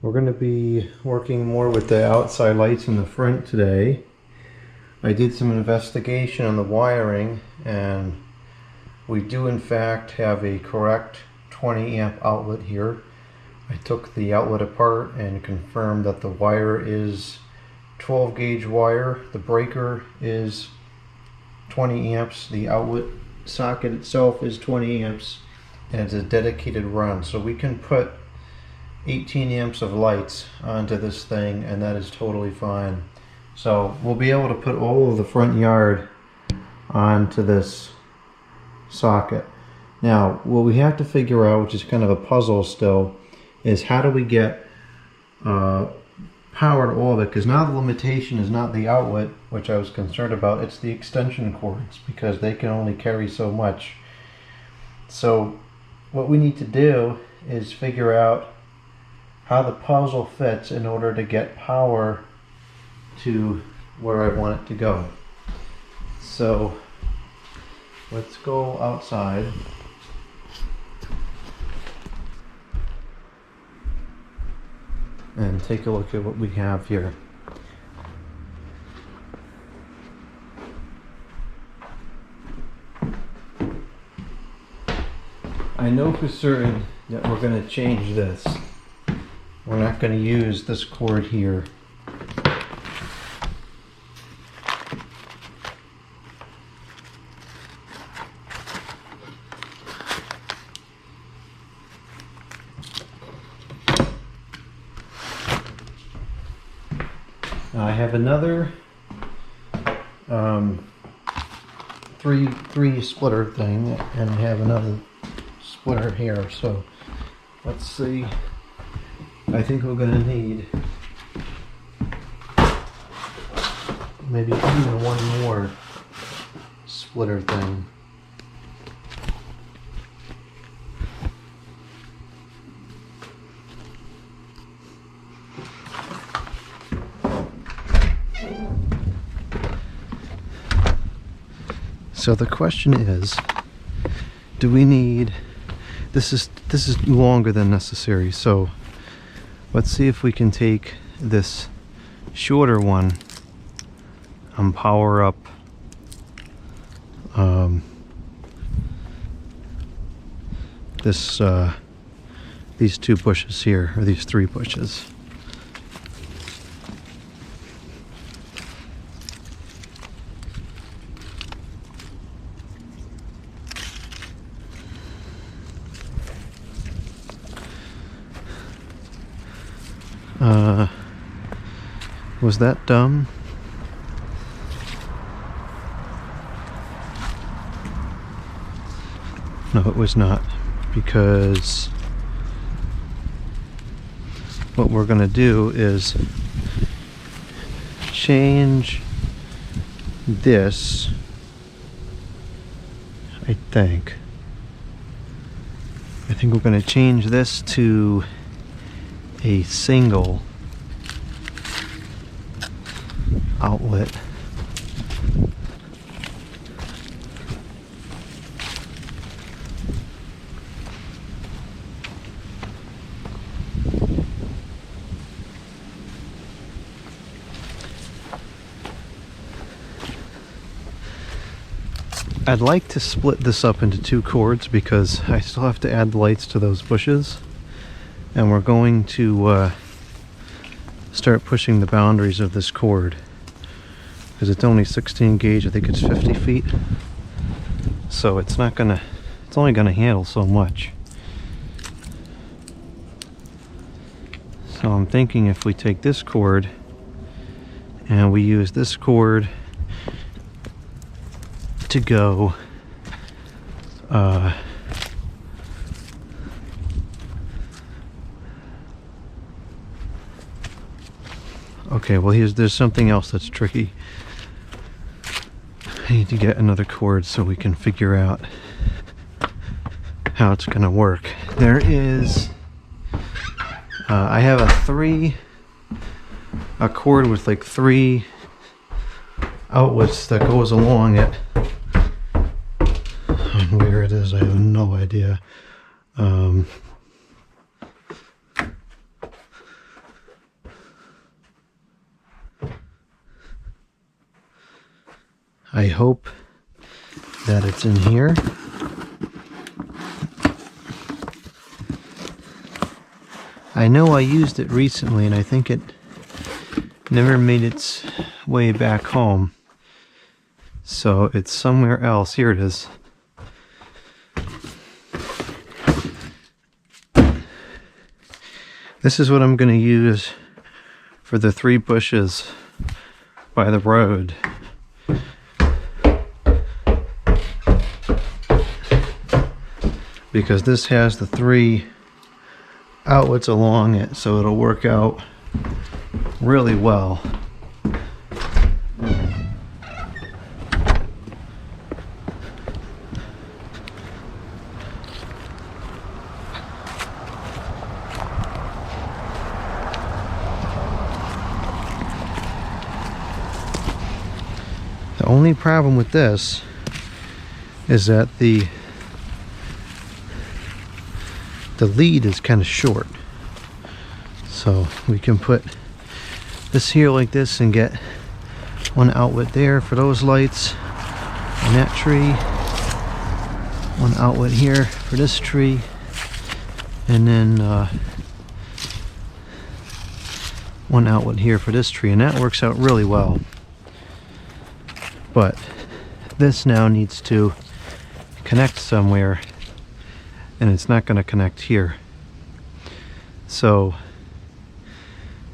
We're going to be working more with the outside lights in the front today. I did some investigation on the wiring, and we do in fact have a correct 20 amp outlet here. I took the outlet apart and confirmed that the wire is 12 gauge wire. The breaker is 20 amps. The outlet socket itself is 20 amps, and it's a dedicated run. So we can put 18 amps of lights onto this thing, and that is totally fine. So we'll be able to put all of the front yard onto this socket. Now, what we have to figure out, which is kind of a puzzle still, is how do we get power to all of it? Because now the limitation is not the outlet, which I was concerned about, it's the extension cords, because they can only carry so much. So what we need to do is figure out how the puzzle fits in order to get power to where I want it to go. So let's go outside. And take a look at what we have here. I know for certain that we're going to change this. We're not going to use this cord here. Now I have another three splitter thing, and I have another splitter here. So let's see. I think we're going to need maybe even one more splitter thing. So the question is, do we need, this is longer than necessary, so let's see if we can take this shorter one and power up these two bushes here, or these three bushes. Was that dumb? No, it was not, because what we're going to do is change this, I think we're going to change this to a single outlet. I'd like to split this up into two cords because I still have to add the lights to those bushes, and we're going to start pushing the boundaries of this cord because it's only 16 gauge. I think it's 50 feet, so it's only gonna handle so much. So I'm thinking if we take this cord and we use this cord to go okay, well there's something else that's tricky. I need to get another cord so we can figure out how it's gonna work. There is I have a cord with like 3 outlets that goes along it. And where it is, I have no idea. I hope that it's in here. I know I used it recently and I think it never made its way back home. So it's somewhere else. Here it is. This is what I'm going to use for the 3 bushes by the road. Because this has the 3 outlets along it, so it'll work out really well. The only problem with this is that the lead is kind of short, so we can put this here like this and get one outlet there for those lights on that tree, one outlet here for this tree, and then one outlet here for this tree, and that works out really well. But this now needs to connect somewhere, and it's not going to connect here. So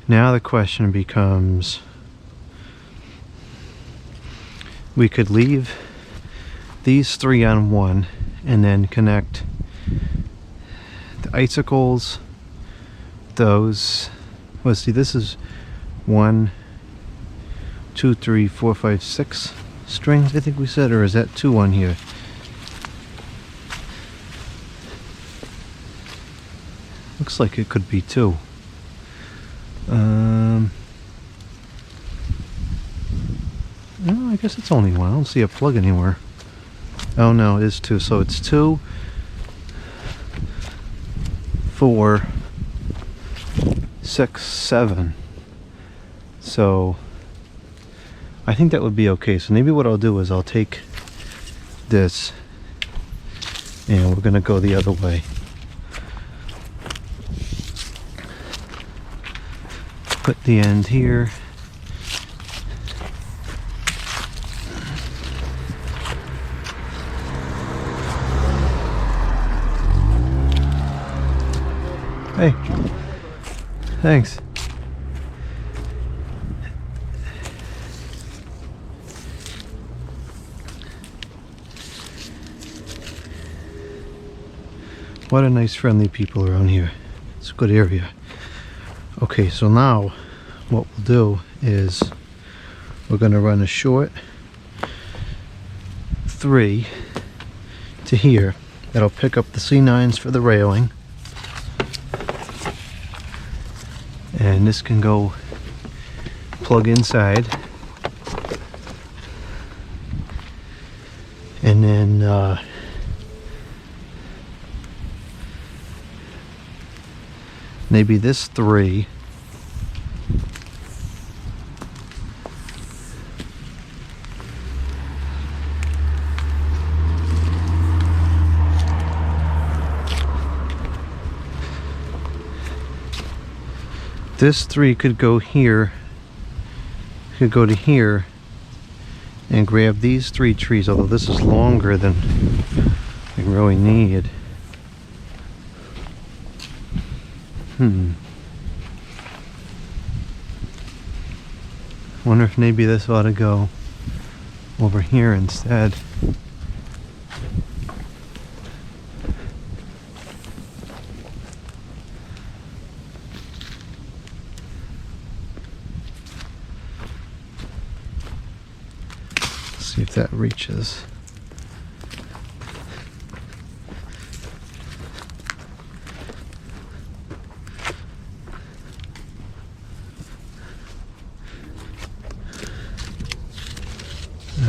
now the question becomes, we could leave these 3 on one and then connect the icicles, those, let's see, this is 1, 2, 3, 4, 5, 6 strings, I think we said, or is that 2 on here? Looks like it could be 2. No, I guess it's only 1. I don't see a plug anywhere. Oh no, it is 2. So it's 2, 4, 6, 7. So I think that would be okay. So maybe what I'll do is I'll take this and we're going to go the other way. Put the end here. Hey, thanks. What a nice friendly people around here. It's a good area. Okay, so now what we'll do is we're going to run a short 3 to here. That'll pick up the C9s for the railing. And this can go plug inside. And then maybe this 3 could go here, could go to here and grab these 3 trees, although this is longer than we really need. Wonder if maybe this ought to go over here instead. See if that reaches.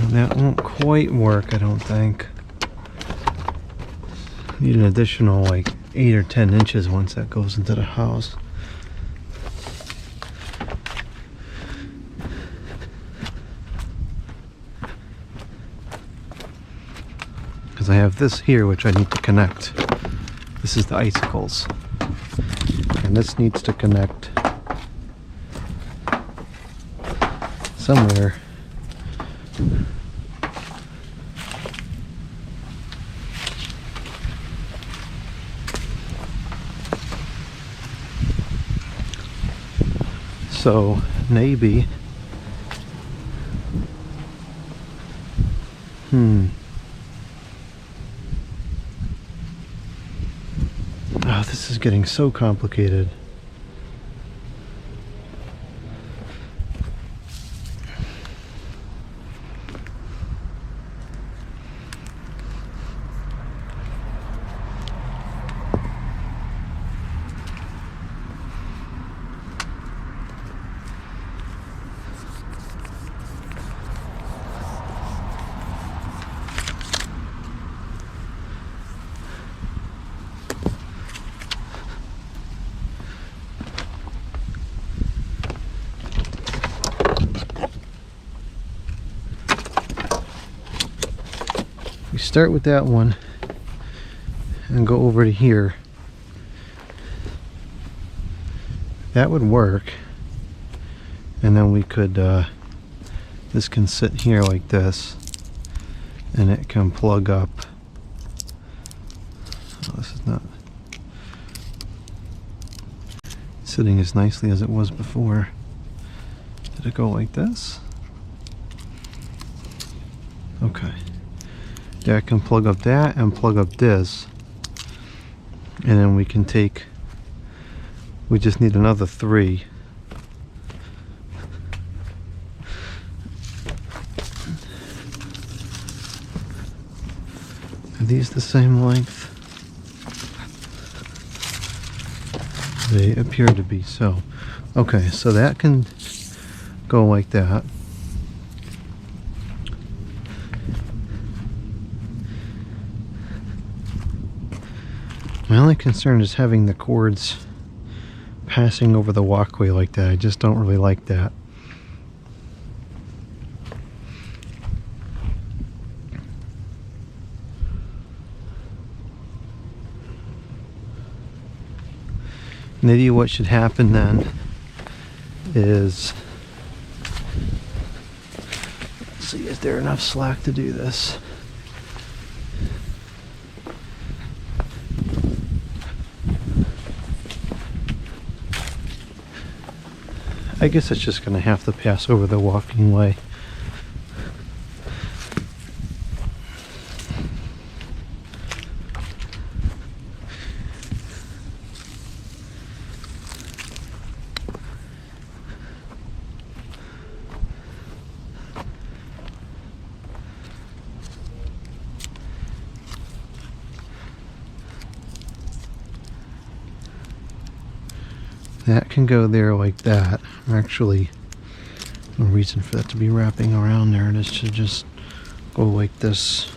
That won't quite work, I don't think. Need an additional like 8 or 10 inches once that goes into the house. because I have this here which I need to connect. This is the icicles. And this needs to connect somewhere. So maybe, oh, this is getting so complicated. We start with that one and go over to here. That would work. And then we could, this can sit here like this, and it can plug up. Oh, this is not sitting as nicely as it was before. Did it go like this? Okay. Yeah, I can plug up that and plug up this, and then we can take, we just need another 3. Are these the same length? They appear to be so. Okay, so that can go like that. My only concern is having the cords passing over the walkway like that. I just don't really like that. Maybe what should happen then is, let's see, is there enough slack to do this? I guess it's just going to have to pass over the walking way. That can go there like that. Actually, no reason for that to be wrapping around there. It should just go like this.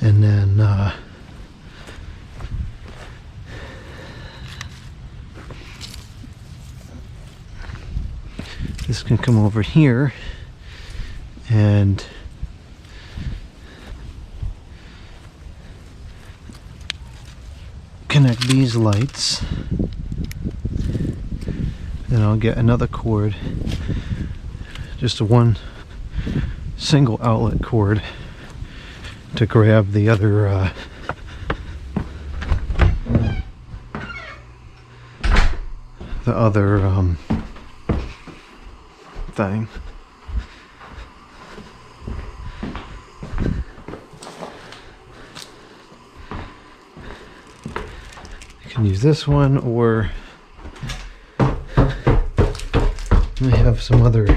And then this can come over here and connect these lights. Then I'll get another cord, just a one single outlet cord to grab the other thing. Can use this one, or I have some other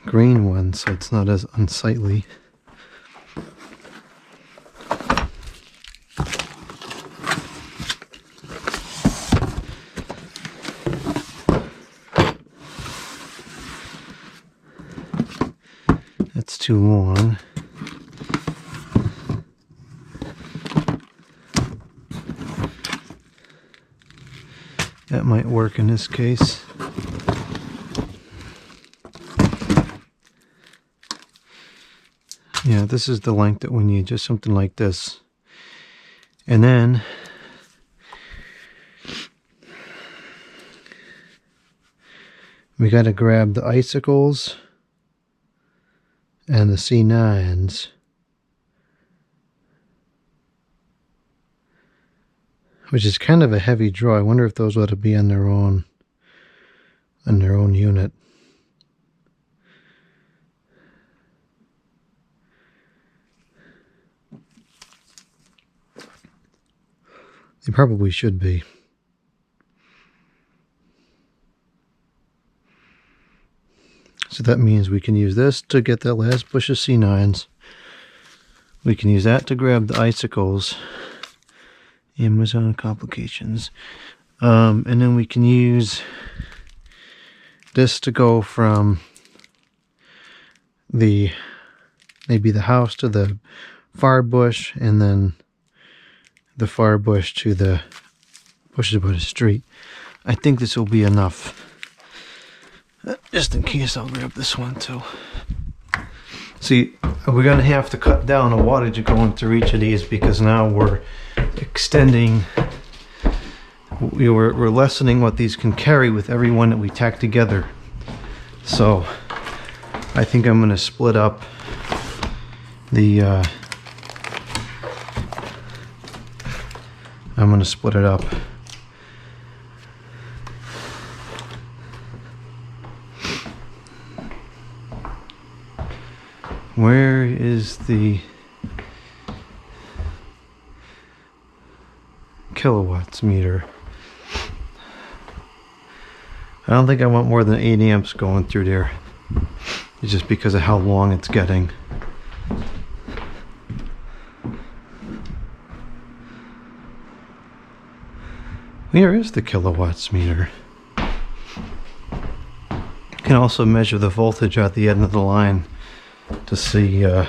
green ones so it's not as unsightly. That's too long. That might work in this case. this is the length that we need, just something like this. And then we got to grab the icicles and the C9s. Which is kind of a heavy draw. I wonder if those ought to be on their own unit. They probably should be. So that means we can use this to get that last bush of C9s. We can use that to grab the icicles. Amazon complications. And then we can use this to go from maybe the house to the far bush, and then the far bush to the bushes by the street. I think this will be enough. Just in case, I'll grab this one too. See, we're going to have to cut down the wattage going through each of these, because now we're extending, we're lessening what these can carry with every one that we tack together. So I think I'm going to split up the I'm going to split it up. Where is the kilowatts meter? I don't think I want more than 8 amps going through there. It's just because of how long it's getting. Where is the kilowatts meter? You can also measure the voltage at the end of the line to see. It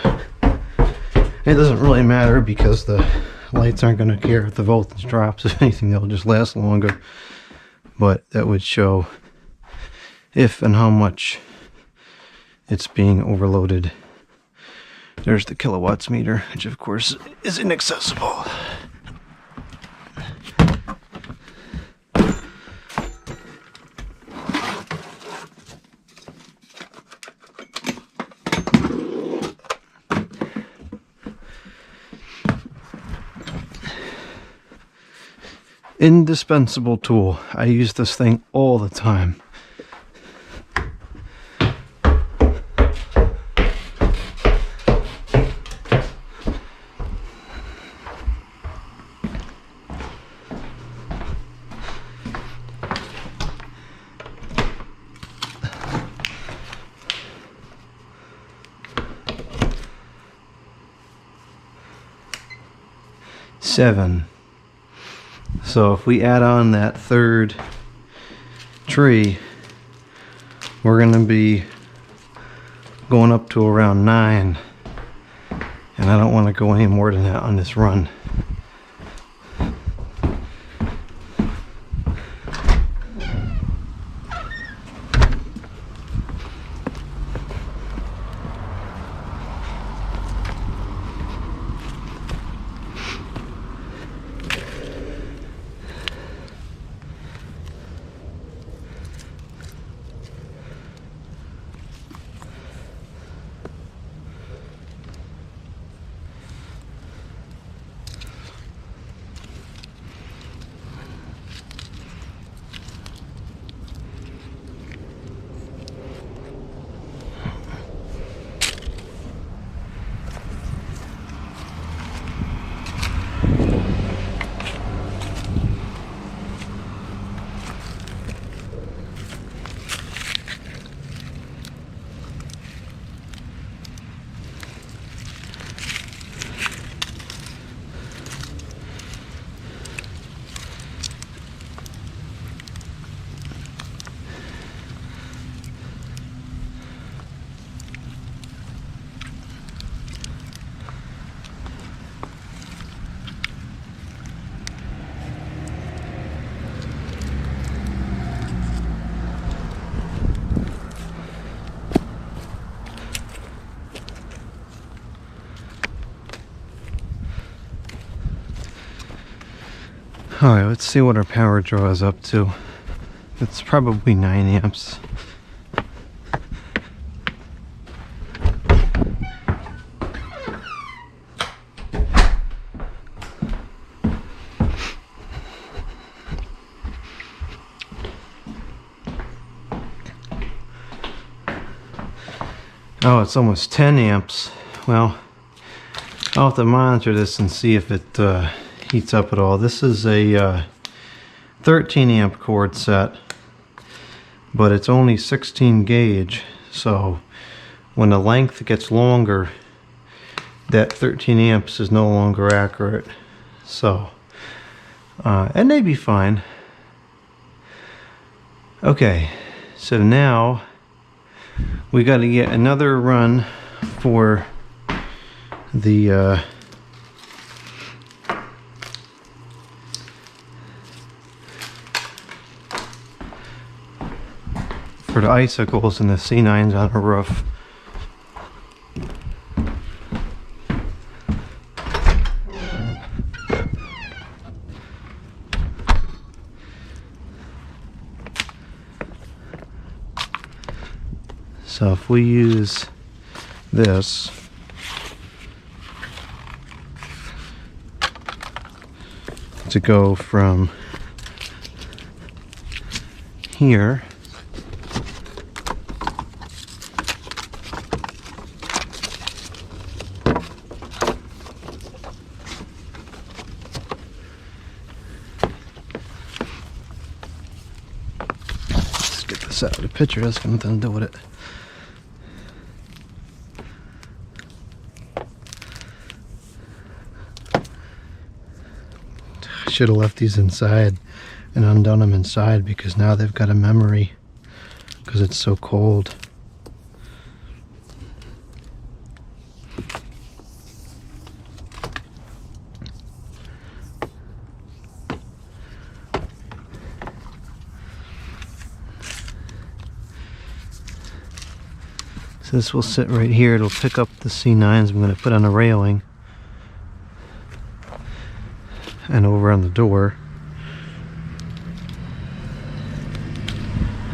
doesn't really matter because the lights aren't going to care if the voltage drops. If anything, they'll just last longer. But that would show if and how much it's being overloaded. There's the kilowatts meter, which of course is inaccessible. Indispensable tool. I use this thing all the time. Seven. So if we add on that third tree, we're going to be going up to around 9. And I don't want to go any more than that on this run. Alright, let's see what our power draw is up to. It's probably 9 amps. Oh, it's almost 10 amps. Well, I'll have to monitor this and see if it heats up at all. This is a 13 amp cord set, but it's only 16 gauge. So when the length gets longer, that 13 amps is no longer accurate. So, it may be fine. Okay, so now we got to get another run for the icicles and the C9s on the roof. So if we use this to go from here let's get this out of the picture. That's got nothing to do with it. Should have left these inside and undone them inside, because now they've got a memory because it's so cold. So this will sit right here. It'll pick up the C9s I'm going to put on a railing and over on the door,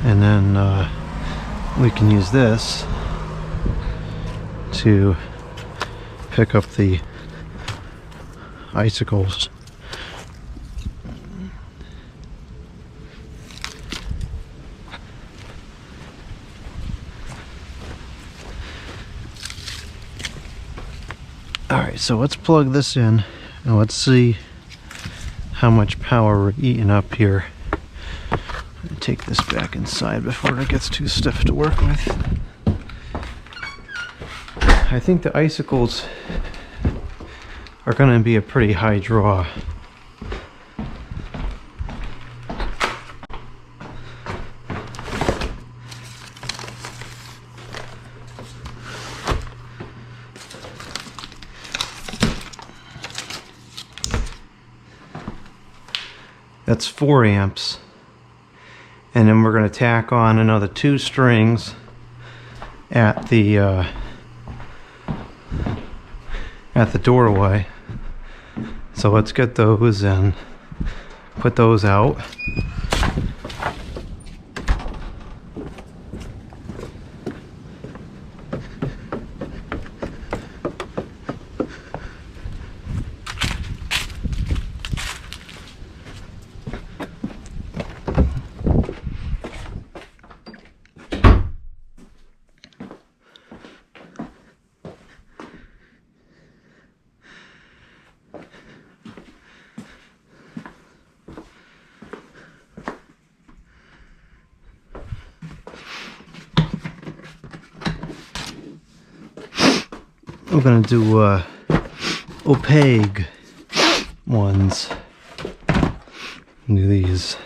and then we can use this to pick up the icicles. Alright, so let's plug this in and let's see how much power we're eating up here. Take this back inside before it gets too stiff to work with. I think the icicles are going to be a pretty high draw. That's 4 amps. And then we're going to tack on another 2 strings at the doorway. So let's get those and put those out. We're gonna do opaque ones. Do these.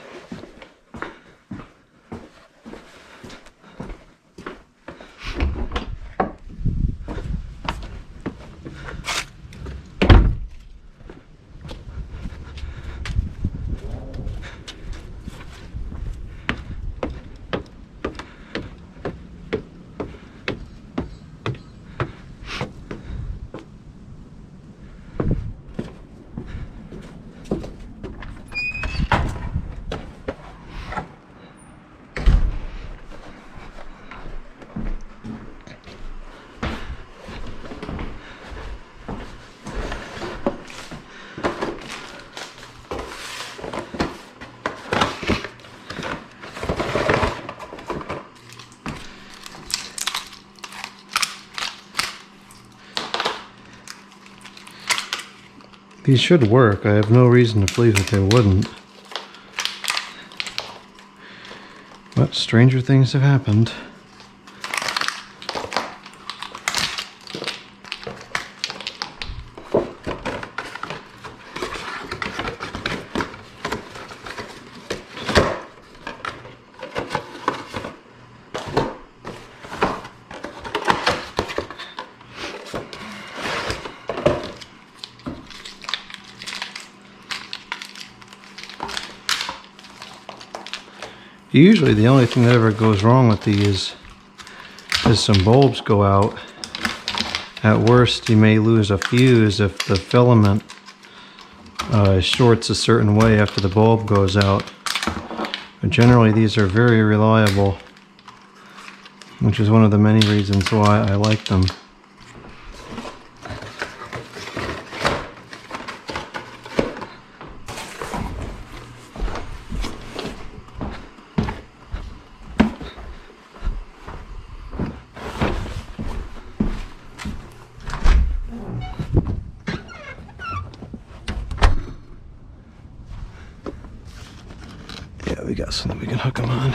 These should work. I have no reason to believe that they wouldn't. But stranger things have happened. Usually the only thing that ever goes wrong with these is some bulbs go out. At worst, you may lose a fuse if the filament shorts a certain way after the bulb goes out. But generally these are very reliable, which is one of the many reasons why I like them. Yeah, we got something we can hook them on.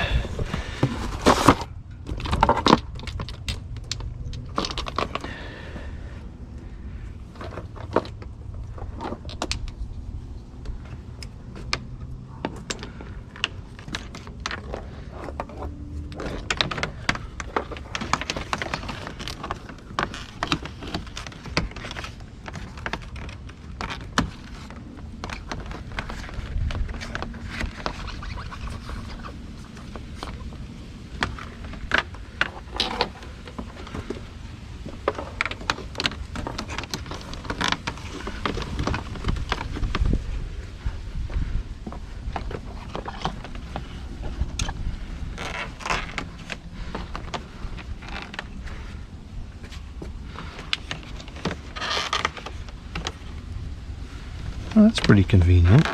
Well, that's pretty convenient.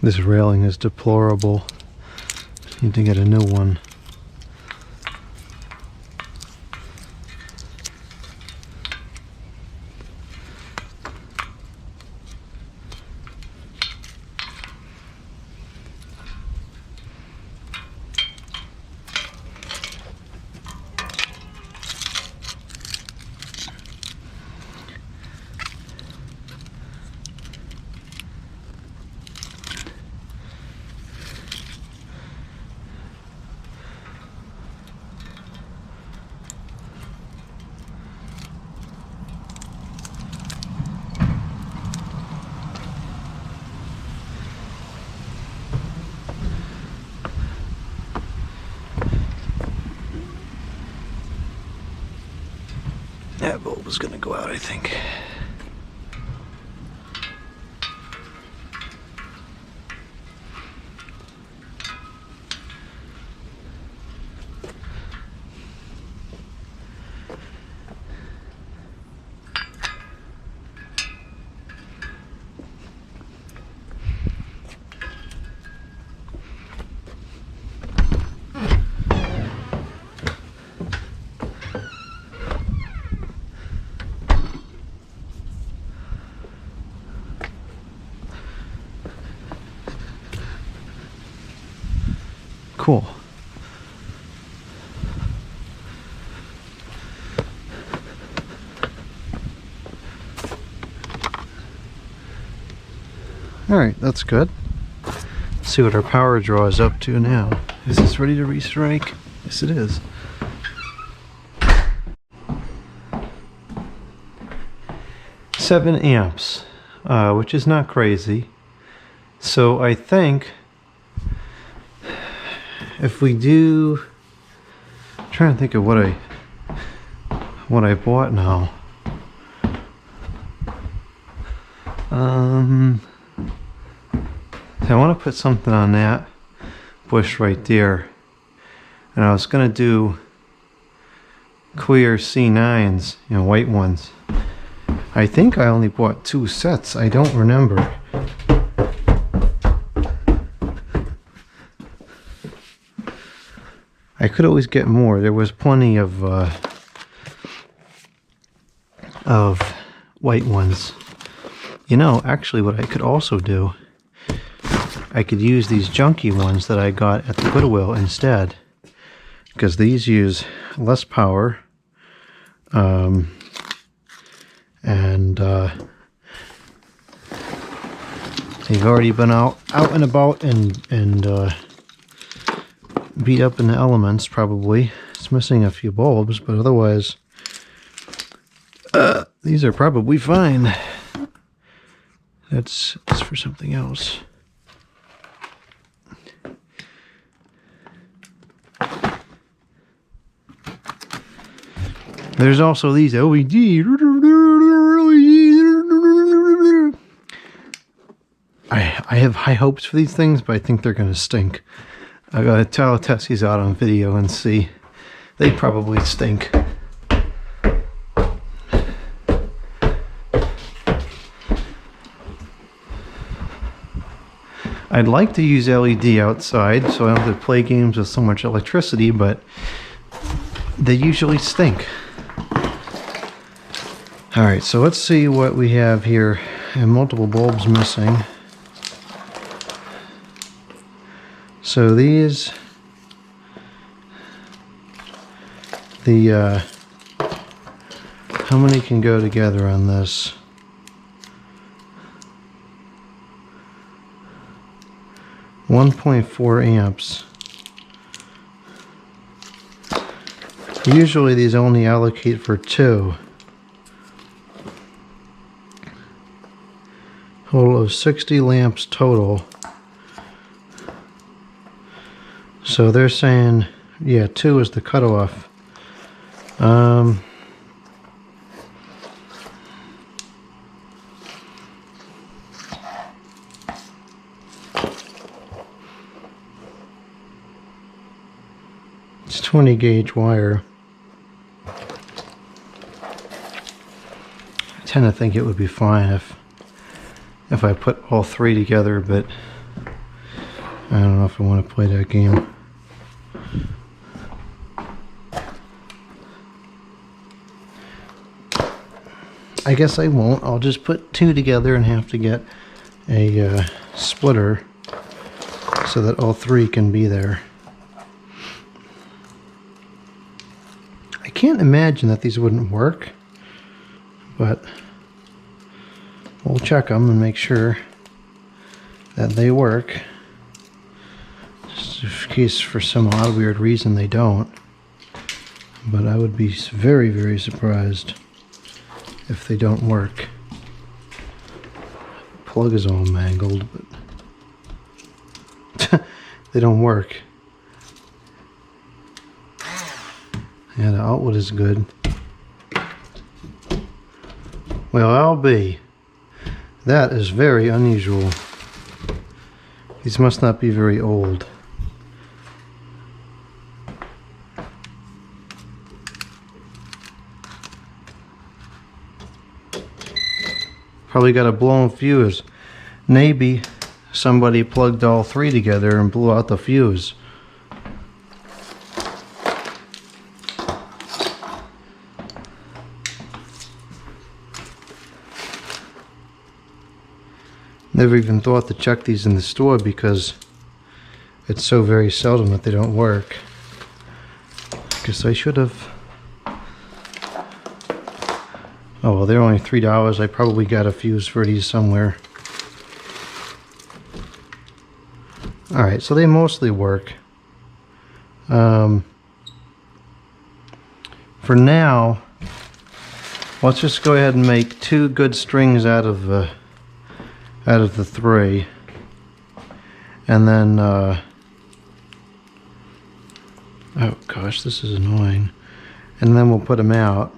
This railing is deplorable. Need to get a new one. That bulb is going to go out, I think. Cool. Alright, that's good. Let's see what our power draw is up to now. Is this ready to restrike? Yes, it is. Seven amps, which is not crazy. So I think if we do, I'm trying to think of what I bought now. I want to put something on that bush right there, and I was gonna do clear C9s, you know, white ones. I think I only bought 2 sets. I don't remember. I could always get more. There was plenty of white ones. You know, actually what I could also do, I could use these junky ones that I got at the Goodwill instead, because these use less power, and they've already been out and about and beat up in the elements. Probably it's missing a few bulbs, but otherwise these are probably fine. That's for something else. There's also these LED. I have high hopes for these things, but I think they're going to stink. I gotta test these out on video and see. They probably stink. I'd like to use LED outside so I don't have to play games with so much electricity, but they usually stink. Alright, so let's see what we have here. And multiple bulbs missing. So these, how many can go together on this? .4 amps. Usually these only allocate for 2. Total of 60 lamps total. So they're saying, yeah, 2 is the cutoff. It's 20 gauge wire. I tend to think it would be fine if I put all 3 together, but I don't know if I want to play that game. I guess I won't. I'll just put 2 together and have to get a splitter so that all 3 can be there. I can't imagine that these wouldn't work, but we'll check them and make sure that they work. Just in case for some odd weird reason they don't. But I would be very, very surprised if they don't work. The plug is all mangled, but they don't work. Yeah, the outlet is good. Well, I'll be. That is very unusual. These must not be very old. Probably got a blown fuse. Maybe somebody plugged all 3 together and blew out the fuse. Never even thought to check these in the store because it's so very seldom that they don't work. Guess I should have. Oh well, they're only $3. I probably got a fuse for these somewhere. Alright, so they mostly work. For now, let's just go ahead and make 2 good strings out of the 3. And then, oh gosh, this is annoying. And then we'll put them out.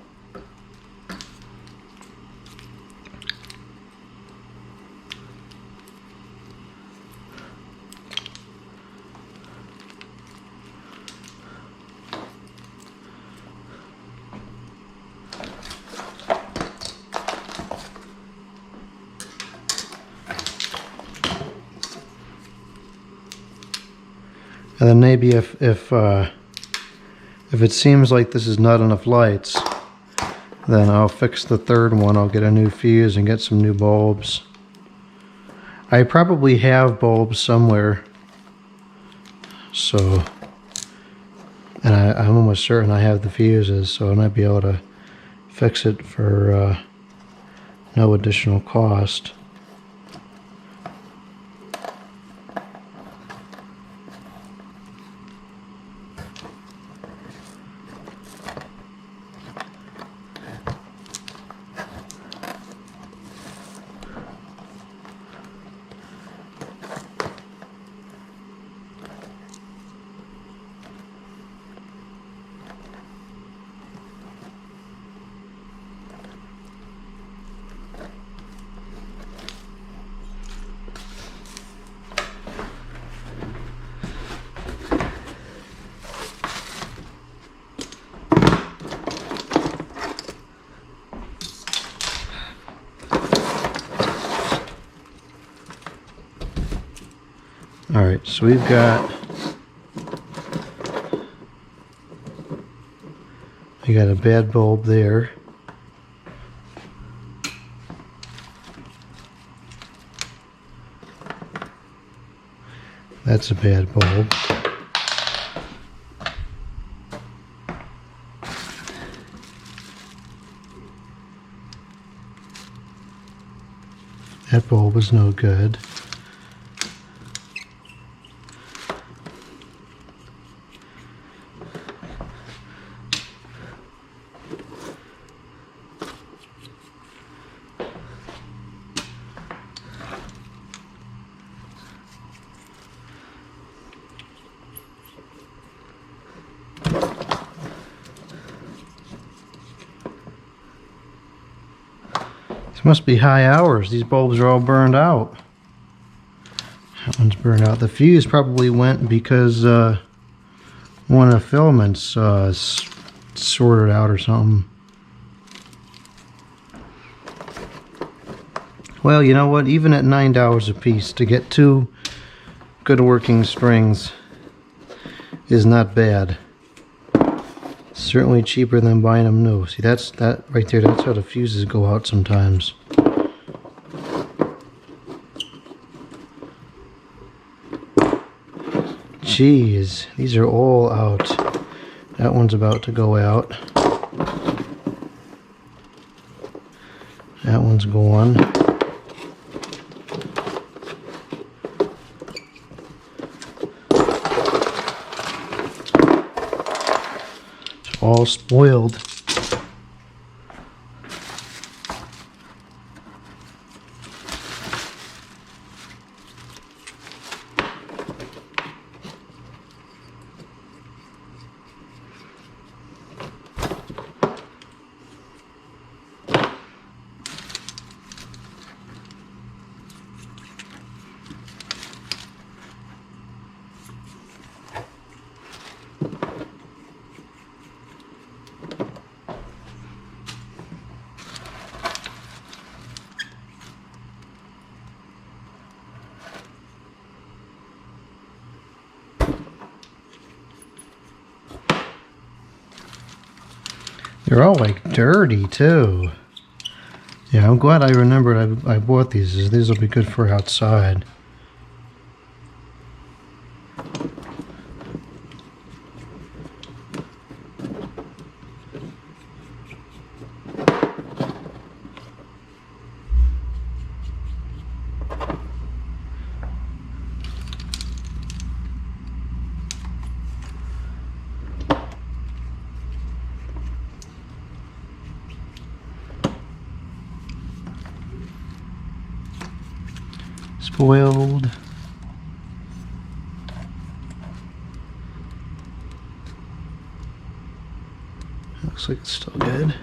And then maybe if it seems like this is not enough lights, then I'll fix the 3rd one. I'll get a new fuse and get some new bulbs. I probably have bulbs somewhere, so, and I'm almost certain I have the fuses, so I might be able to fix it for no additional cost. Alright, so we've got a bad bulb there. That's a bad bulb. That bulb is no good. Must be high hours. These bulbs are all burned out. That one's burned out. The fuse probably went because one of the filaments sorted out or something. Well, you know what? Even at $9 a piece, to get 2 good working strings is not bad. Certainly cheaper than buying them new. See, that right there, that's how the fuses go out sometimes. Jeez, these are all out. That one's about to go out. That one's gone. All spoiled. They're all like dirty too. Yeah, I'm glad I remembered I bought these. These will be good for outside. spoiled. Looks like it's still good.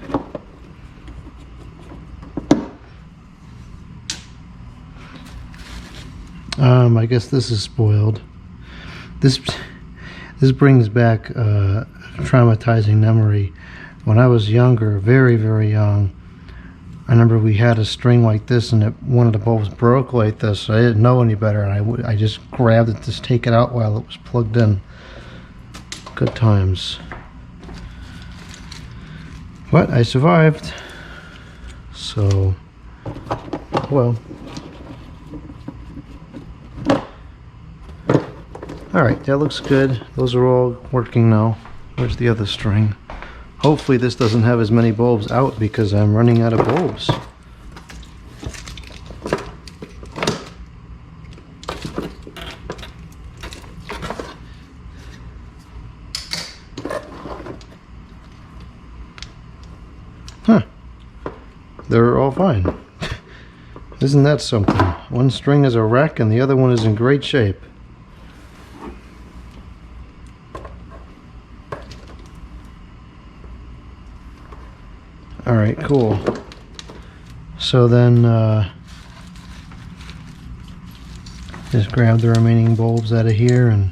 I guess this is spoiled. This brings back a traumatizing memory. When I was younger, very, very young, I remember we had a string like this, and one of the bulbs broke like this. So I didn't know any better, and I just grabbed it to take it out while it was plugged in. Good times. But I survived. So, well. Alright, that looks good. Those are all working now. Where's the other string? Hopefully this doesn't have as many bulbs out because I'm running out of bulbs. Huh. They're all fine. Isn't that something? One string is a wreck and the other one is in great shape. Alright, cool. So then, just grab the remaining bulbs out of here, and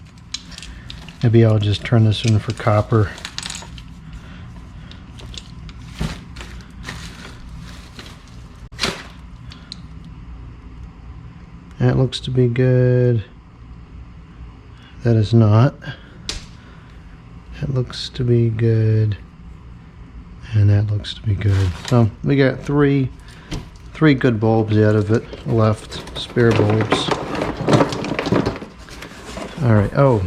maybe I'll just turn this in for copper. That looks to be good. That is not. That looks to be good. And that looks to be good. So we got three good bulbs out of it left, spare bulbs. Alright, oh,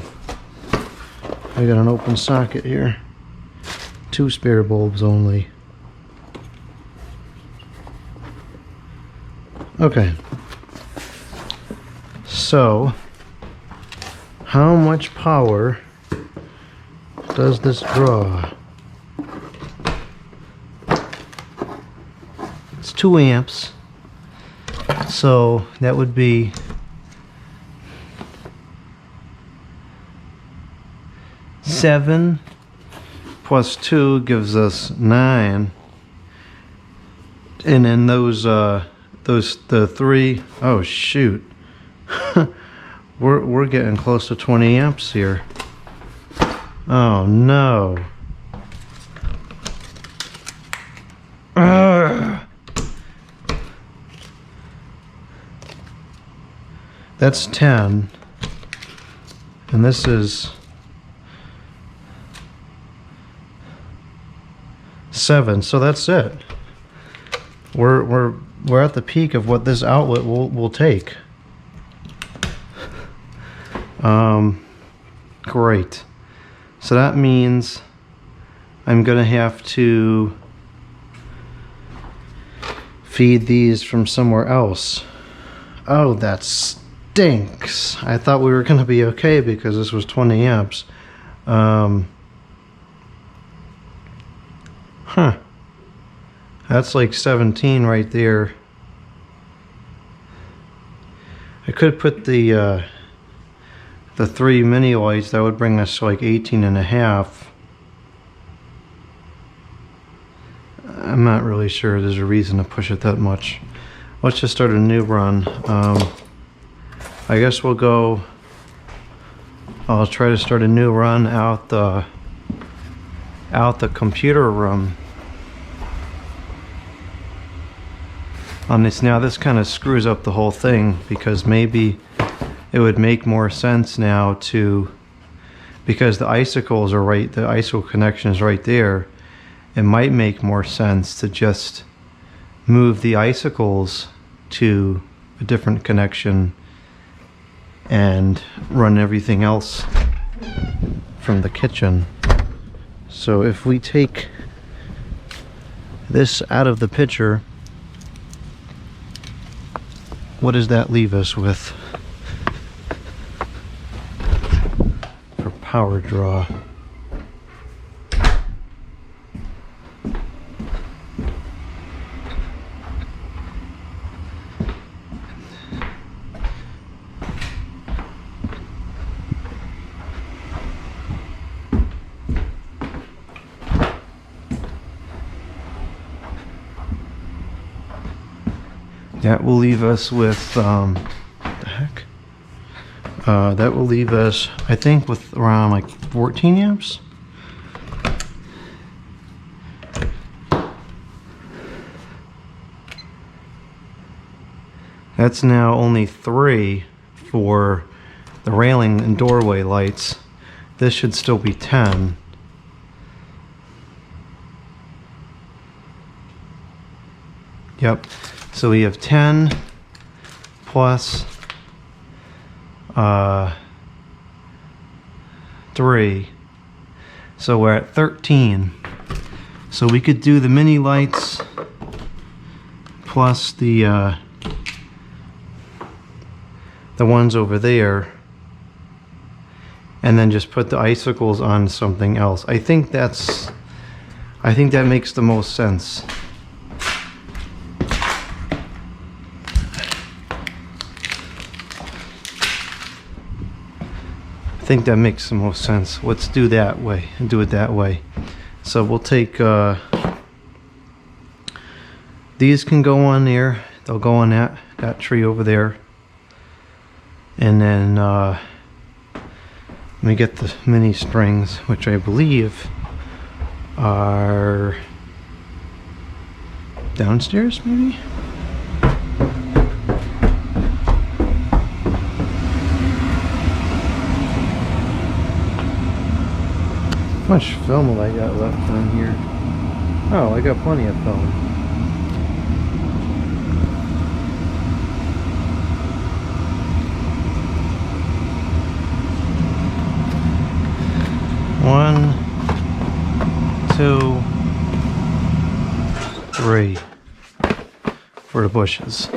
I got an open socket here. 2 spare bulbs only. Okay. So, how much power does this draw? 2 amps, so that would be 7 plus 2 gives us 9, and then the 3, oh shoot, we're getting close to 20 amps here. Oh no. That's 10, and this is 7. So that's it. We're at the peak of what this outlet will take. Great. So that means I'm gonna have to feed these from somewhere else. Oh, that stinks. I thought we were gonna be okay because this was 20 amps. Huh. That's like 17 right there. I could put the 3 mini lights. That would bring us to like 18 and a half. I'm not really sure there's a reason to push it that much. Let's just start a new run. I guess we'll go. I'll try to start a new run out the computer room. On this now, this kind of screws up the whole thing because maybe it would make more sense now to, because the icicles are right, the icicle connection is right there. It might make more sense to just move the icicles to a different connection and run everything else from the kitchen. So if we take this out of the picture, what does that leave us with for power draw? That will leave us with, what the heck? That will leave us, I think, with around like 14 amps. That's now only 3 for the railing and doorway lights. This should still be 10. Yep. So we have 10 plus 3. So we're at 13. So we could do the mini lights plus the ones over there, and then just put the icicles on something else. I think that makes the most sense. I think that makes the most sense. Let's do that way and do it that way. So we'll take these can go on there. They'll go on that tree over there. And then let me get the mini strings, which I believe are downstairs, maybe? How much film have I got left on here? Oh, I got plenty of film. One, 2, 3 for the bushes.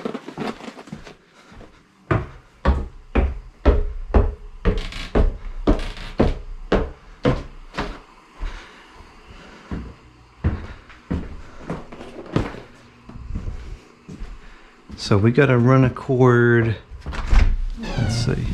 So we got to run a cord. Let's see.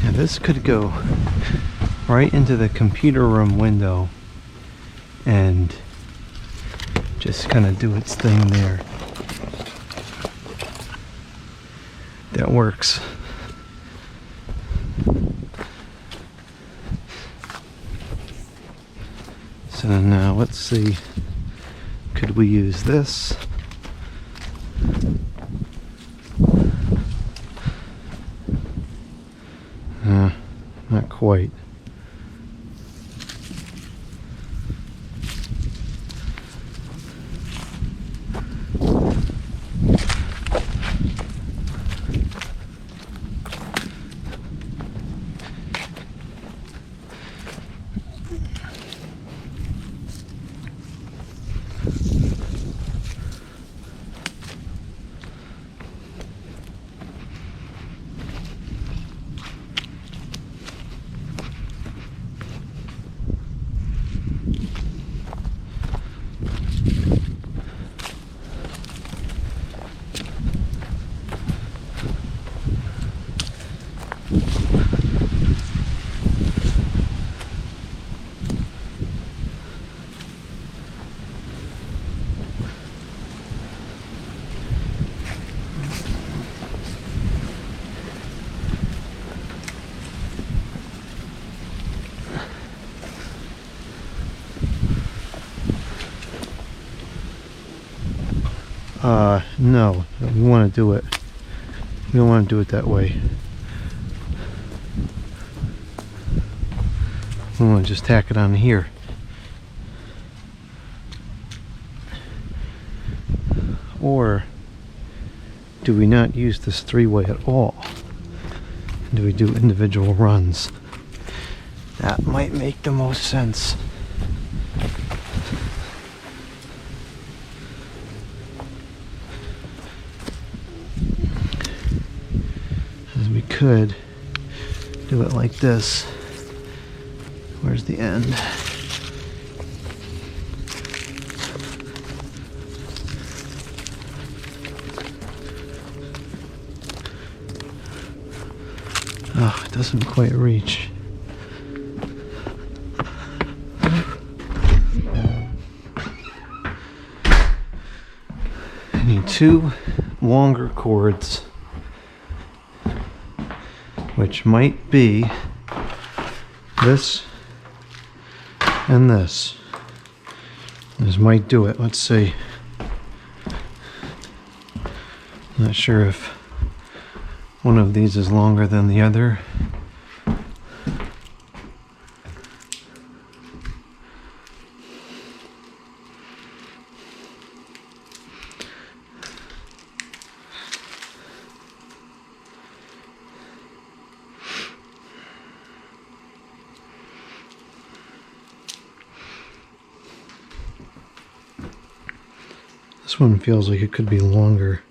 Yeah, this could go right into the computer room window and just kind of do its thing there. That works. So now let's see, could we use this? Not quite. No, we want to do it. We don't want to do it that way. We want to just tack it on here. Or do we not use this three-way at all? Do we do individual runs? That might make the most sense. We could do it like this. Where's the end? Oh, it doesn't quite reach. I need 2 longer cords, which might be this and this. This might do it. Let's see. Not sure if one of these is longer than the other. This one feels like it could be longer.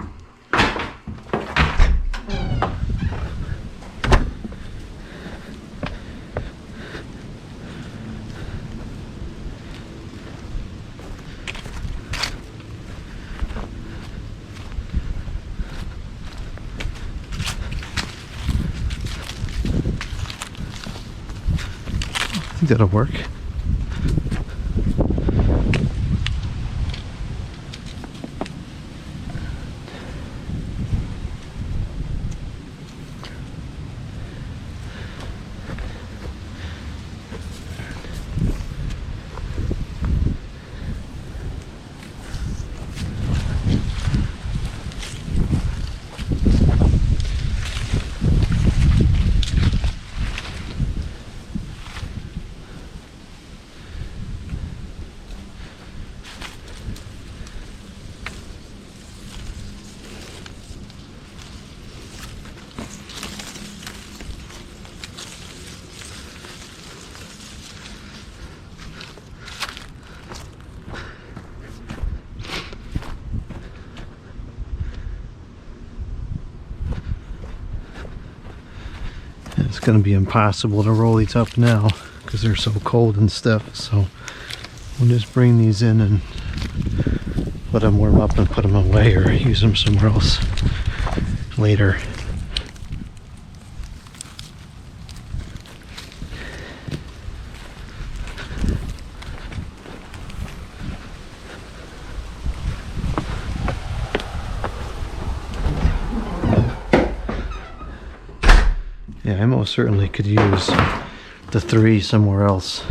I think that'll work. It's going to be impossible to roll these up now because they're so cold and stiff, so we'll just bring these in and let them warm up and put them away or use them somewhere else later. Yeah, I most certainly could use the 3 somewhere else.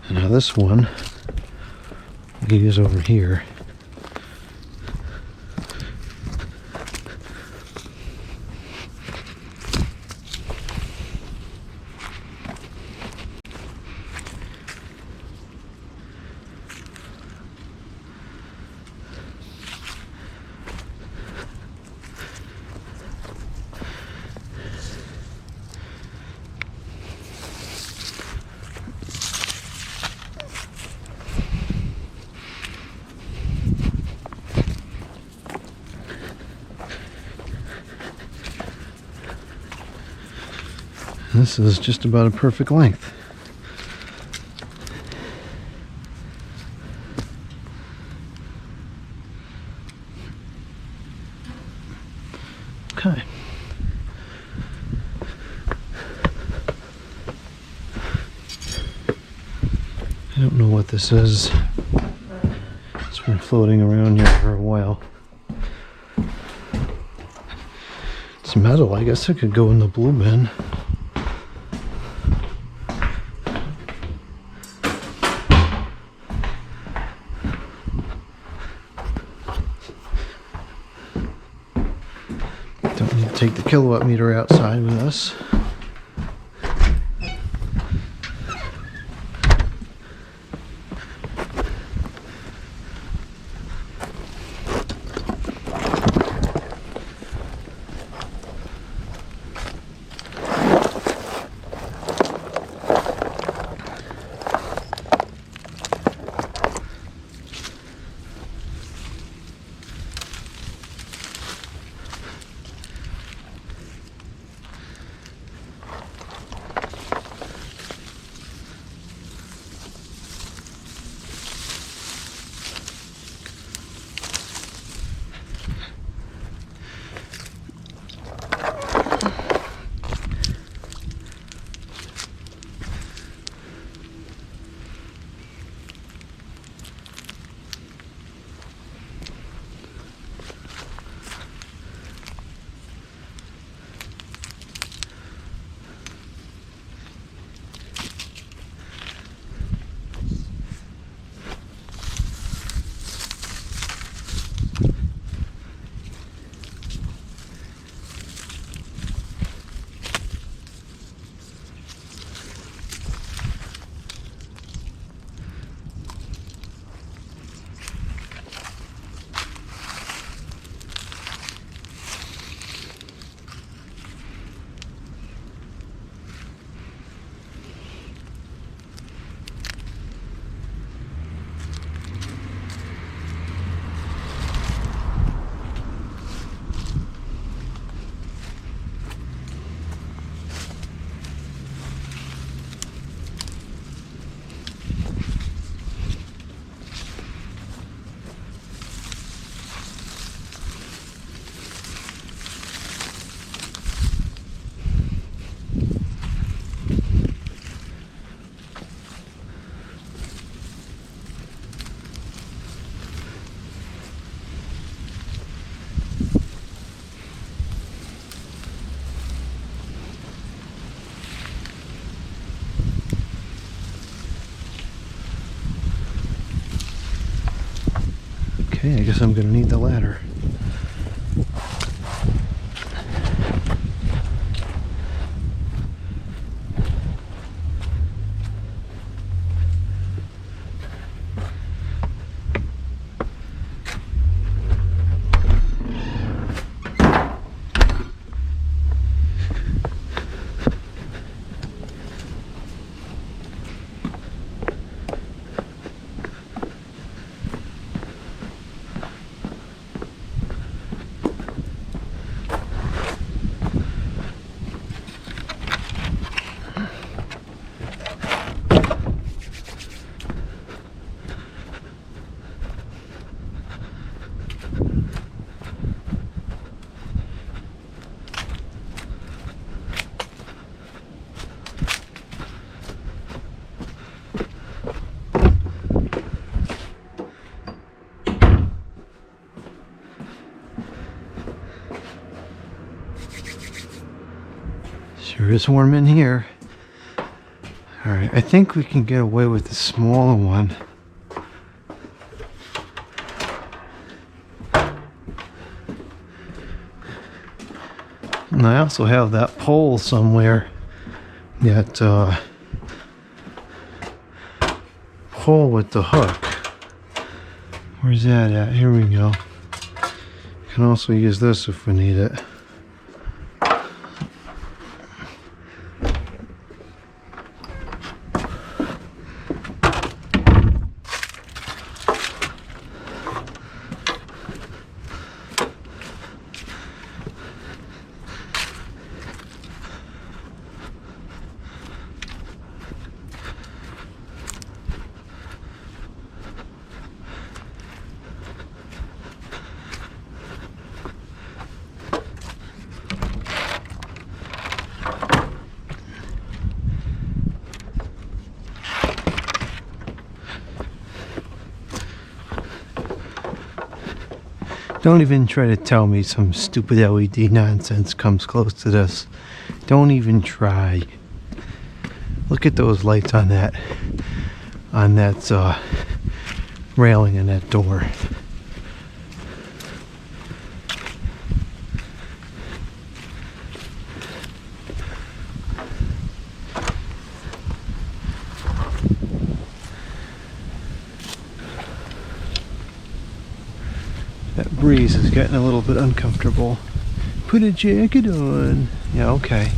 And now this one I can use over here. This is just about a perfect length. Okay. I don't know what this is. It's been floating around here for a while. It's metal. I guess it could go in the blue bin. Don't need to take the kilowatt meter outside with us. Okay, I guess I'm gonna need the ladder. Sure is warm in here. Alright, I think we can get away with the smaller one. And I also have that pole somewhere. That pole with the hook. Where's that at? Here we go. Can also use this if we need it. Don't even try to tell me some stupid LED nonsense comes close to this. Don't even try. Look at those lights on that railing in that door. That breeze is getting a little bit uncomfortable. Put a jacket on. Yeah, okay.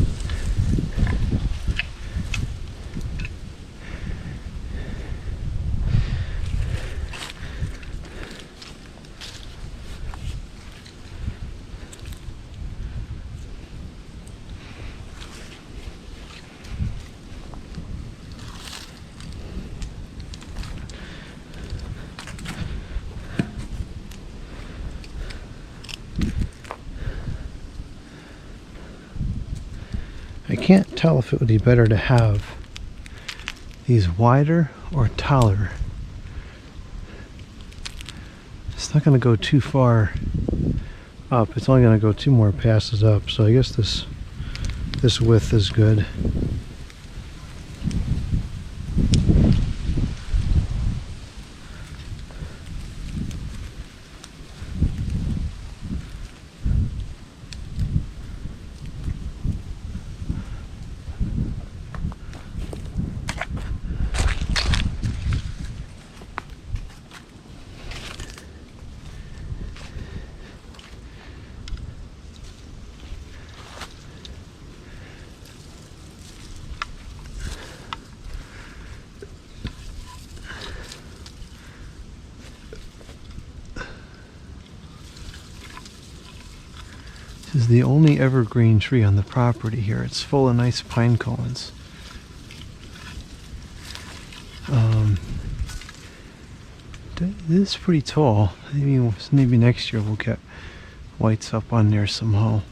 I can't tell if it would be better to have these wider or taller. It's not going to go too far up. It's only going to go 2 more passes up. So I guess this width is good. This is the only evergreen tree on the property here. It's full of nice pine cones. This is pretty tall. Maybe next year we'll get whites up on there somehow.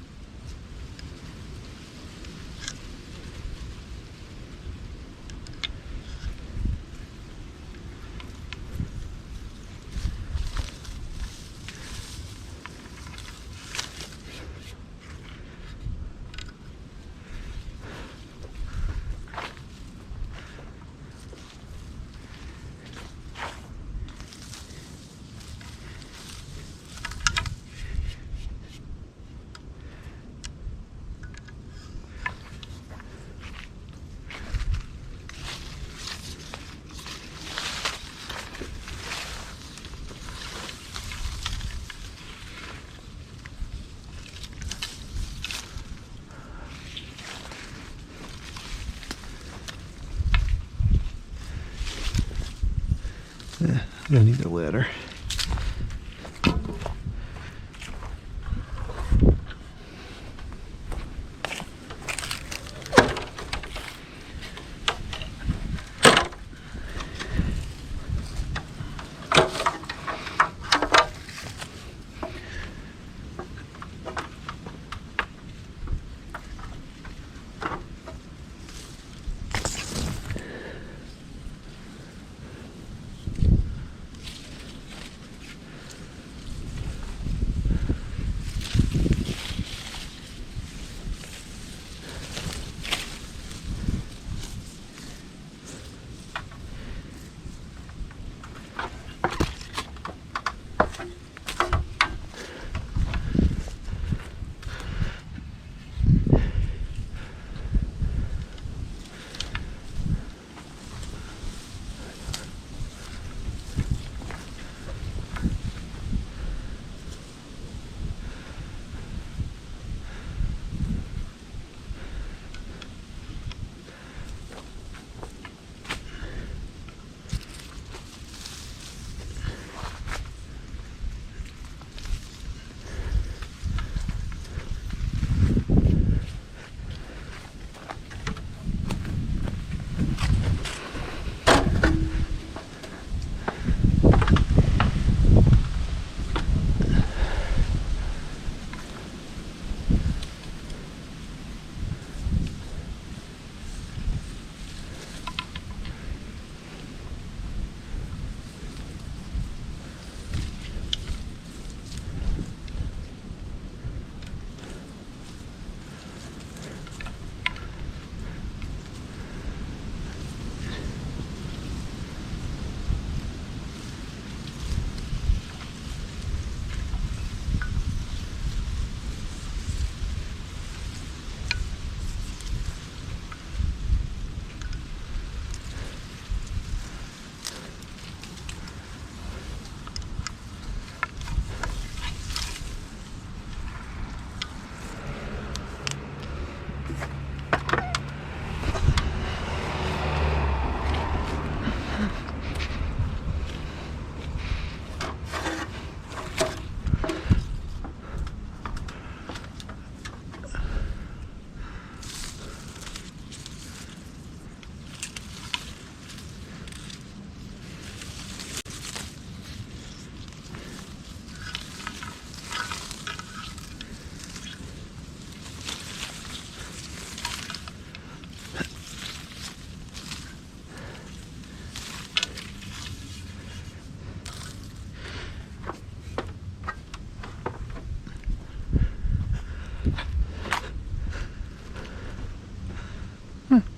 I need a ladder.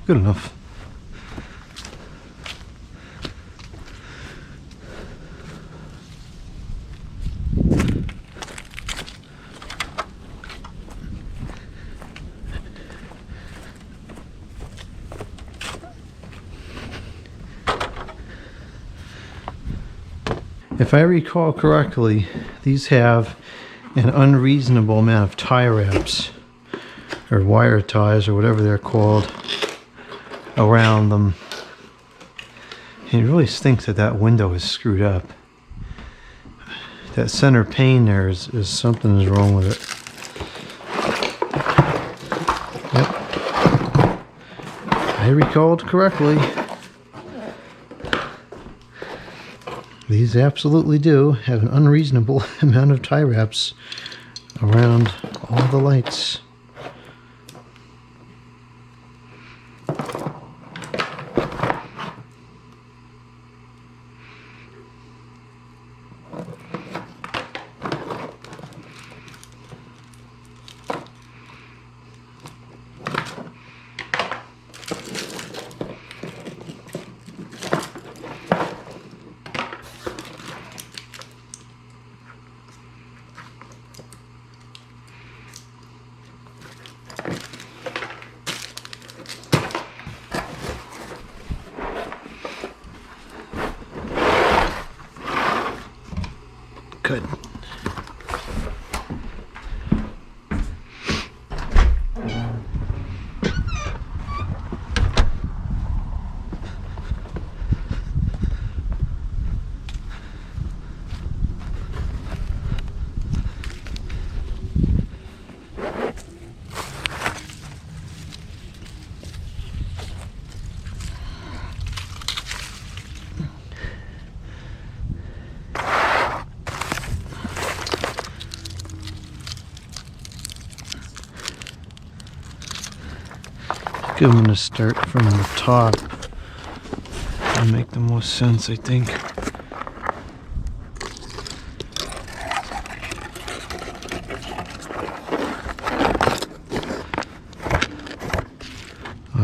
Good enough. If I recall correctly, these have an unreasonable amount of tie wraps or wire ties or whatever they're called around them. And it really stinks that that window is screwed up. That center pane there is something is wrong with it. Yep. I recalled correctly. These absolutely do have an unreasonable amount of tie wraps around all the lights. Good. I'm going to start from the top and make the most sense, I think.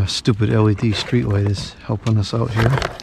Stupid LED streetlight is helping us out here.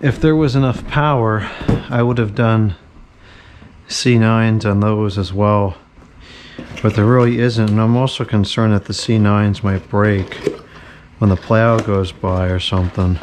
If there was enough power, I would have done C9s on those as well, but there really isn't, and I'm also concerned that the C9s might break when the plow goes by or something.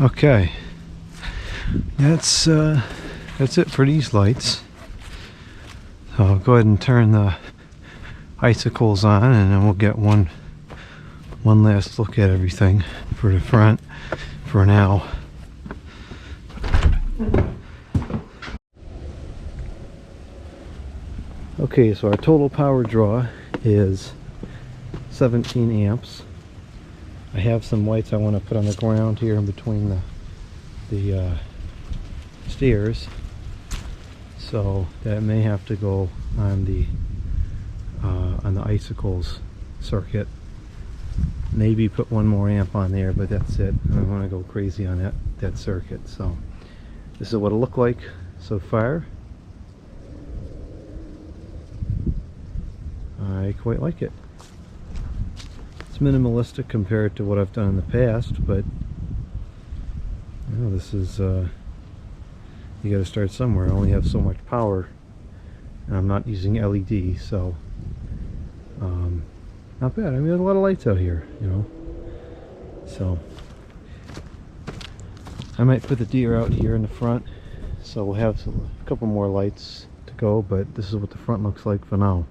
Okay, that's it for these lights. So I'll go ahead and turn the icicles on, and then we'll get one last look at everything for the front for now. Okay, so our total power draw is 17 amps. I have some lights I want to put on the ground here in between the stairs, so that may have to go on the icicles circuit. Maybe put one more amp on there, but that's it. I don't want to go crazy on that circuit. So this is what it looked like so far. I quite like it. It's minimalistic compared to what I've done in the past, but you know, this is you got to start somewhere. I only have so much power, and I'm not using LED, so not bad. I mean, there's a lot of lights out here, you know. So I might put the deer out here in the front, so we'll have a couple more lights to go, but this is what the front looks like for now.